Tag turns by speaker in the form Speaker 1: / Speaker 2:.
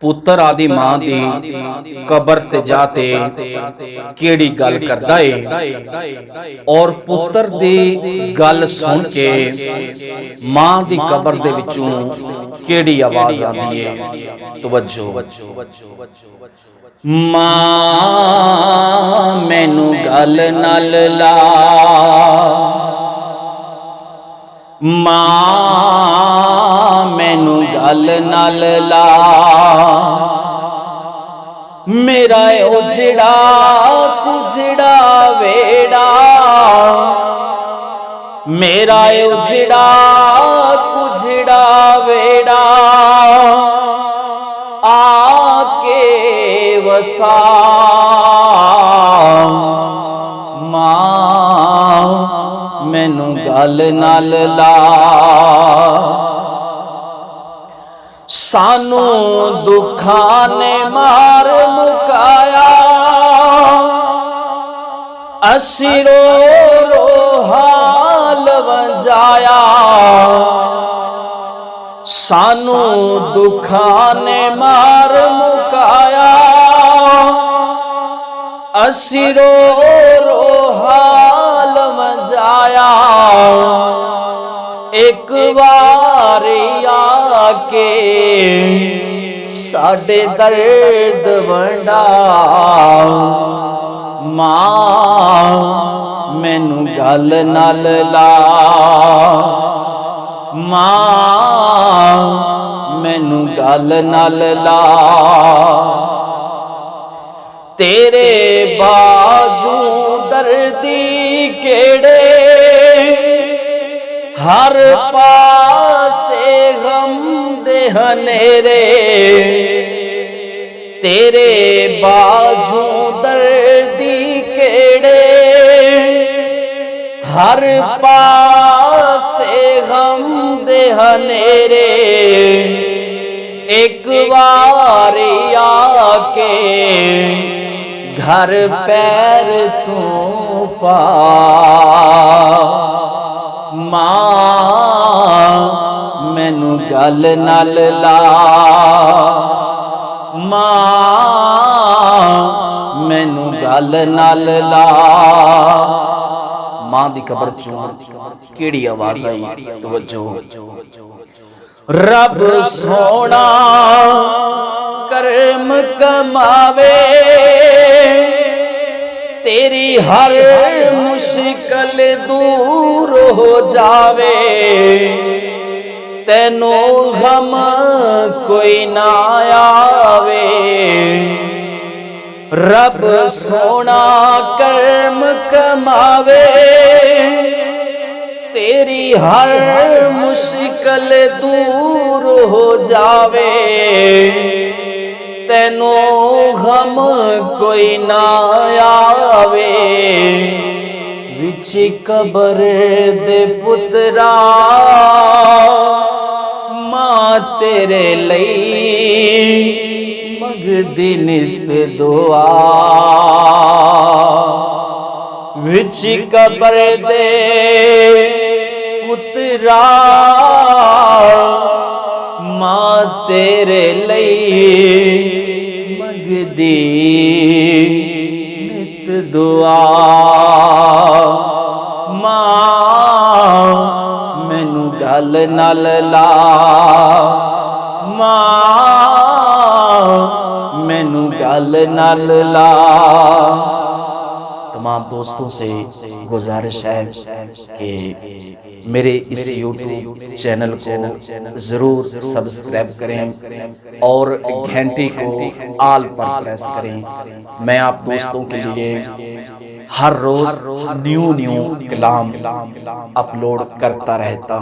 Speaker 1: पुत्र आदि मां दी कबर ते जाते केड़ी गल करदा है और पुत्र दी गल सुन के मां दी कबर दे विचों केड़ी आवाज आती है। तवज्जो। मां मैनू गल नाल ला, मां मैनू गल नाल ला, मेरा उजड़ा कुजड़ा वेड़ा, मेरा उजड़ा कुजड़ा वेड़ा, आके वसा मां मैनू गल नाल ला। सानू दुखां ने मार मुकाया, असी रो रो हाल वंजाया, सानू दुखां ने मार मुकाया, असी रो रो हाल वंजाया, एक बार आके साडे दर्द वंडा, मां मैनू गल नाल ला, मां मैनू गल नाल ला। तेरे बाजू दर्दी केड़े, हर पासे गम दे हनेरे, तेरे बाजू दर्दी केड़े, हर पासे गम दे हनेरे, एक बार आके घर पैर तू पा, मां मैनू गल नाल ला, मां मैनू गल नाल ला। मां दी कबर चों केड़ी आवाज आई? तवज्जो। रब सोना करम कमावे, तेरी हर मुश्किल दूर हो जावे, तेनू गम कोई ना आवे। रब सोना करम कमावे, तेरी हर मुश्किल दूर हो जावे, तेनू गम कोई ना आवे। विच कबर दे पुत्रा मां तेरे लई मंगदी नित दुआ, विच कबर दे पुत्रा मां तेरे लई मंगदी नित दुआ, मां मैनू गल नाल ला, मां मैनू गल नाल ला। तमाम दोस्तों से गुजारिश है कि मेरे इस YouTube चैनल को ज़रूर सब्सक्राइब करें और घंटी को आल पर प्रेस करें। मैं आप दोस्तों के लिए हर रोज़ न्यू कलाम अपलोड करता रहता हूँ।